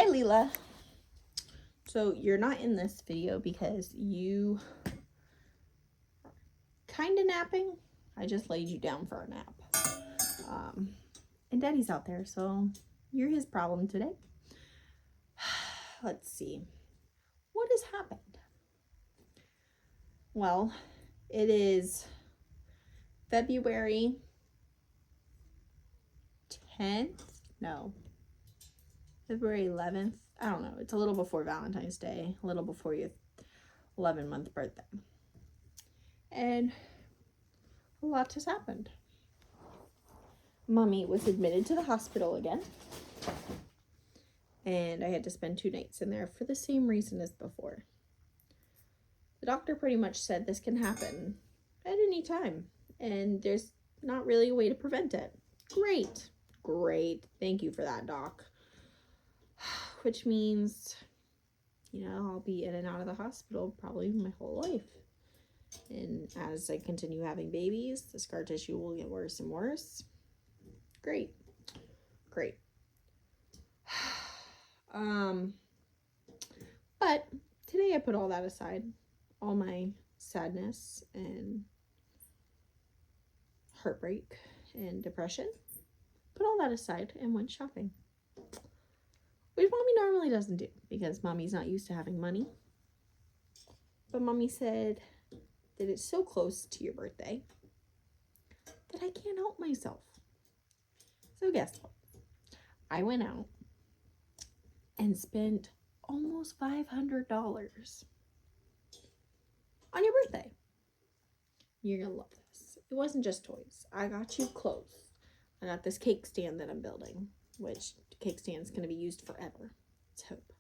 Hi, Leela. So you're not in this video because you kind of napping. I just laid you down for a nap. And Daddy's out there, so you're his problem today. Let's see. What has happened? Well, it is February 10th? No. February 11th? I don't know. It's a little before Valentine's Day, a little before your 11-month birthday. And a lot has happened. Mommy was admitted to the hospital again. And I had to spend 2 nights in there for the same reason as before. The doctor pretty much said this can happen at any time. And there's not really a way to prevent it. Great. Great. Thank you for that, doc. Which means, I'll be in and out of the hospital probably my whole life. And as I continue having babies, the scar tissue will get worse and worse. Great. But today I put all that aside, all my sadness and heartbreak and depression, put all that aside and went shopping. Which Mommy normally doesn't do because Mommy's not used to having money. But Mommy said that it's so close to your birthday that I can't help myself. So guess what? I went out and spent almost $500 on your birthday. You're gonna love this. It wasn't just toys. I got you clothes. I got this cake stand that I'm building, which the cake stand is gonna be used forever. Let's hope.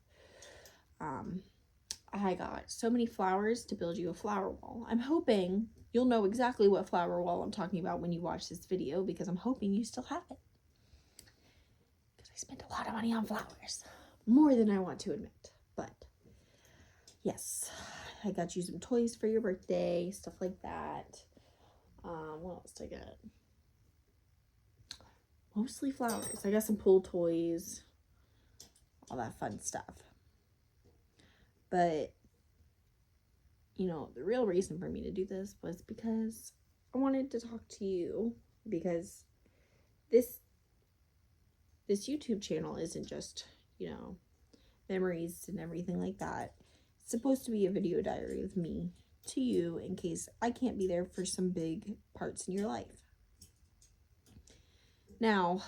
I got so many flowers to build you a flower wall. I'm hoping you'll know exactly what flower wall I'm talking about when you watch this video because I'm hoping you still have it. Because I spent a lot of money on flowers. More than I want to admit. But yes, I got you some toys for your birthday, stuff like that. What else did I get? Mostly flowers. I got some pool toys, all that fun stuff. But, the real reason for me to do this was because I wanted to talk to you because this YouTube channel isn't just, memories and everything like that. It's supposed to be a video diary of me to you in case I can't be there for some big parts in your life. Now,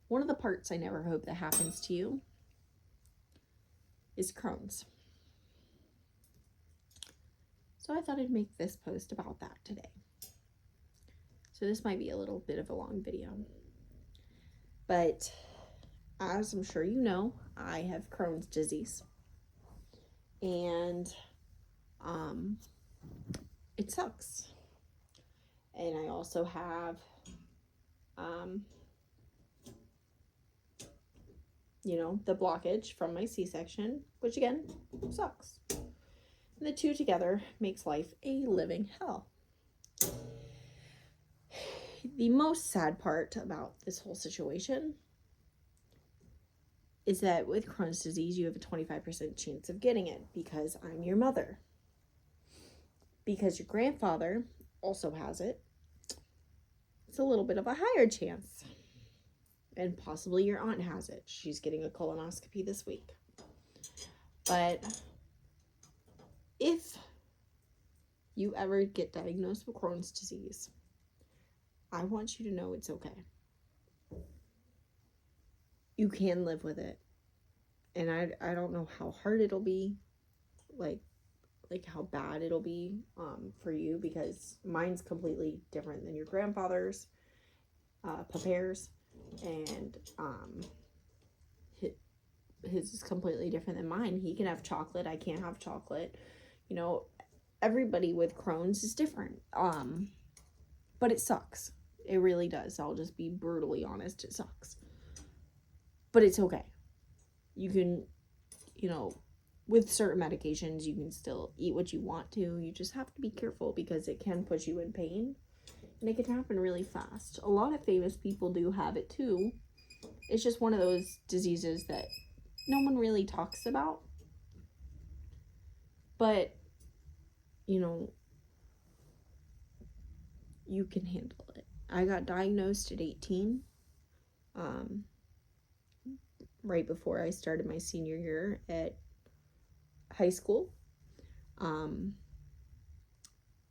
one of the parts I never hope that happens to you is Crohn's. So I thought I'd make this post about that today. So this might be a little bit of a long video. But as I'm sure you know, I have Crohn's disease. And it sucks. And I also have the blockage from my C-section, which again sucks. And the two together makes life a living hell. The most sad part about this whole situation is that with Crohn's disease, you have a 25% chance of getting it because I'm your mother. Because your grandfather also has it, it's a little bit of a higher chance. And possibly your aunt has it. She's getting a colonoscopy this week. But if you ever get diagnosed with Crohn's disease, I want you to know it's okay. You can live with it. And I don't know how hard it'll be, like how bad it'll be for you, because mine's completely different than your grandfather's, Papa's, and his is completely different than mine. He can have chocolate, I can't have chocolate. Everybody with Crohn's is different. But it sucks. It really does. I'll just be brutally honest. It sucks. But it's okay. You can, with certain medications, you can still eat what you want to. You just have to be careful because it can put you in pain. And it can happen really fast. A lot of famous people do have it too. It's just one of those diseases that no one really talks about. But, you know, you can handle it. I got diagnosed at 18, right before I started my senior year at high school. The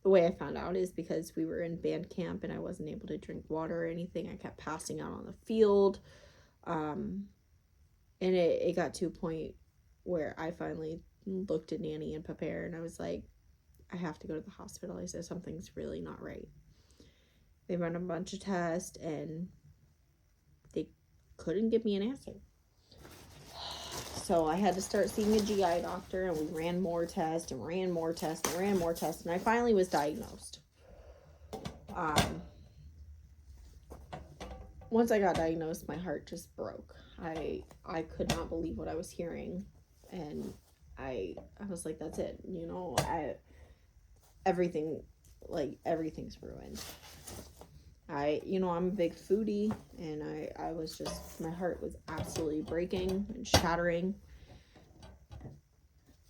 way I found out is because we were in band camp and I wasn't able to drink water or anything. I kept passing out on the field. And it got to a point where I finally looked at Nanny and Papa and I was like, I have to go to the hospital. I said, something's really not right. They run a bunch of tests and they couldn't give me an answer. So I had to start seeing a GI doctor, and we ran more tests and ran more tests and ran more tests, and I finally was diagnosed. Once I got diagnosed, my heart just broke. I could not believe what I was hearing, and I was like, that's it, you know, everything's ruined. I'm a big foodie, and I was just, my heart was absolutely breaking and shattering.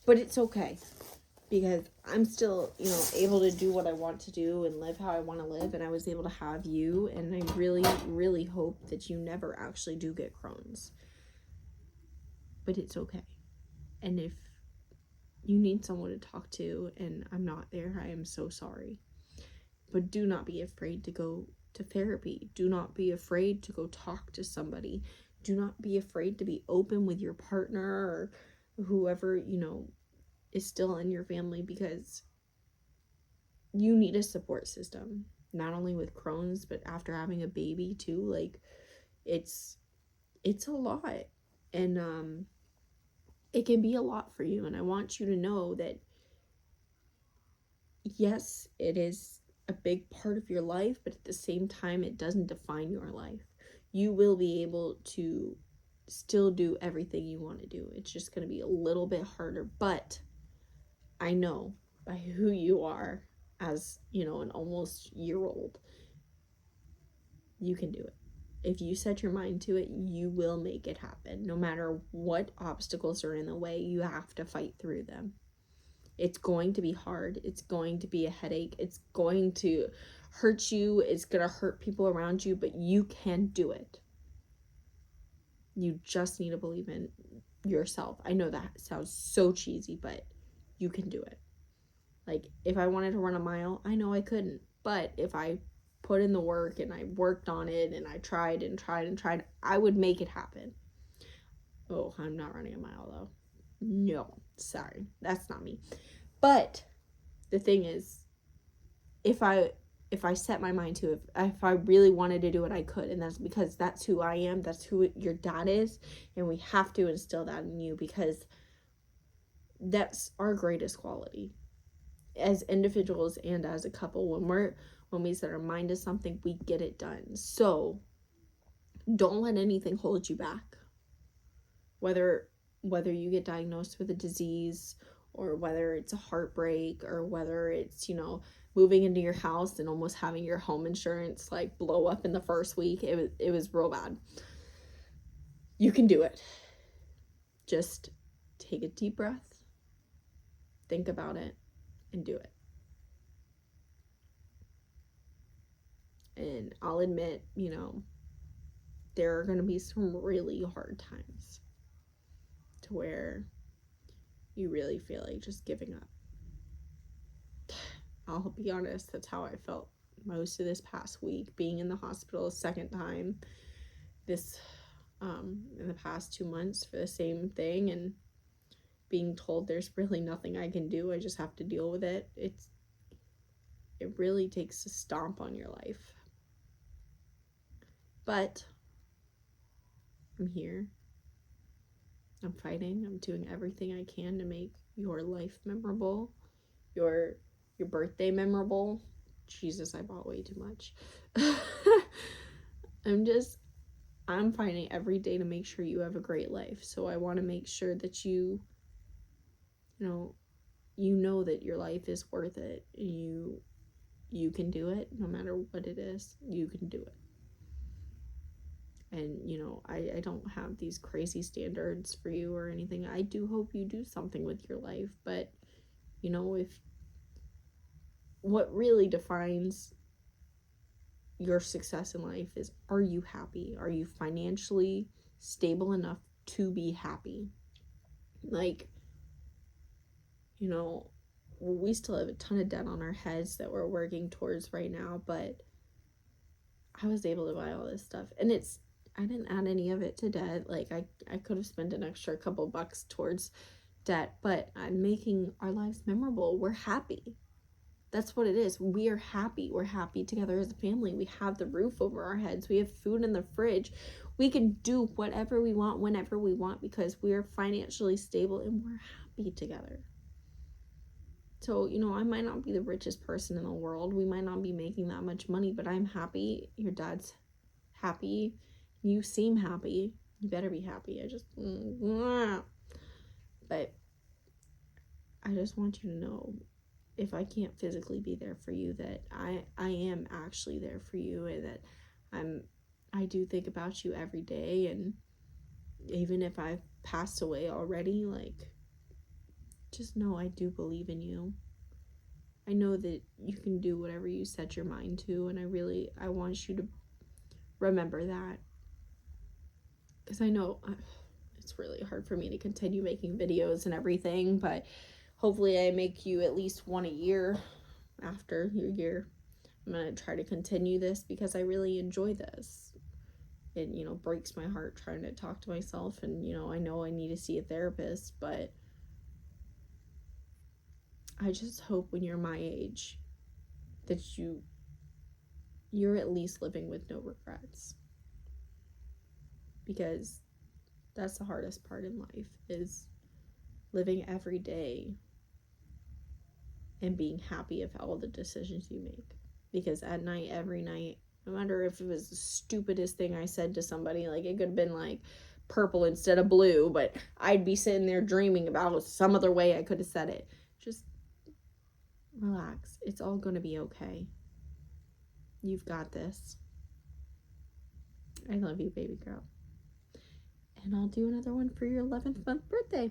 But it's okay, because I'm still, able to do what I want to do and live how I want to live, and I was able to have you, and I really, really hope that you never actually do get Crohn's. But it's okay. And if you need someone to talk to and I'm not there, I am so sorry. But do not be afraid to go to therapy. Do not be afraid to go talk to somebody. Do not be afraid to be open with your partner or whoever, is still in your family, because you need a support system, not only with Crohn's, but after having a baby too. Like, it's a lot, and it can be a lot for you. And I want you to know that, yes, it is a big part of your life, but at the same time, it doesn't define your life. You will be able to still do everything you want to do. It's just going to be a little bit harder, but I know by who you are as, an almost year-old, you can do it. If you set your mind to it, you will make it happen. No matter what obstacles are in the way, you have to fight through them. It's going to be hard. It's going to be a headache. It's going to hurt you. It's going to hurt people around you, but you can do it. You just need to believe in yourself. I know that sounds so cheesy, but you can do it. Like, if I wanted to run a mile, I know I couldn't. But if I put in the work and I worked on it and I tried and tried and tried, I would make it happen. Oh, I'm not running a mile though. No, sorry. That's not me. But the thing is, if I set my mind to it, if I really wanted to do it, I could. And that's because that's who I am. That's who your dad is. And we have to instill that in you, because that's our greatest quality as individuals and as a couple. When we set our mind to something, we get it done. So don't let anything hold you back. Whether you get diagnosed with a disease, or whether it's a heartbreak, or whether it's, moving into your house and almost having your home insurance like blow up in the first week. It was real bad. You can do it. Just take a deep breath, think about it, and do it. And I'll admit, there are going to be some really hard times to where you really feel like just giving up. I'll be honest, that's how I felt most of this past week, being in the hospital a second time this in the past 2 months for the same thing, and being told there's really nothing I can do. I just have to deal with it. It really takes a stomp on your life. But I'm here. I'm fighting. I'm doing everything I can to make your life memorable, your birthday memorable. Jesus, I bought way too much. I'm fighting every day to make sure you have a great life. So I want to make sure that you know that your life is worth it. You can do it no matter what it is. You can do it. And, I don't have these crazy standards for you or anything. I do hope you do something with your life, but, if what really defines your success in life is, are you happy? Are you financially stable enough to be happy? Like, we still have a ton of debt on our heads that we're working towards right now, but I was able to buy all this stuff, and I didn't add any of it to debt. Like, I could have spent an extra couple bucks towards debt, but I'm making our lives memorable. We're happy. That's what it is. We are happy. We're happy together as a family. We have the roof over our heads. We have food in the fridge. We can do whatever we want whenever we want because we are financially stable and we're happy together. So, I might not be the richest person in the world. We might not be making that much money, but I'm happy. Your dad's happy. You seem happy. You better be happy. But I just want you to know, if I can't physically be there for you, that I am actually there for you, and that I do think about you every day. And even if I've passed away already, like, just know I do believe in you. I know that you can do whatever you set your mind to, and I want you to remember that. Because I know it's really hard for me to continue making videos and everything, but hopefully I make you at least one a year after your year. I'm going to try to continue this because I really enjoy this. It, breaks my heart trying to talk to myself, and, I know I need to see a therapist, but I just hope when you're my age that you're at least living with no regrets. Because that's the hardest part in life, is living every day and being happy of all the decisions you make. Because at night, every night, no matter if it was the stupidest thing I said to somebody, like it could have been like purple instead of blue, but I'd be sitting there dreaming about some other way I could have said it. Just relax. It's all going to be okay. You've got this. I love you, baby girl. And I'll do another one for your 11th month birthday.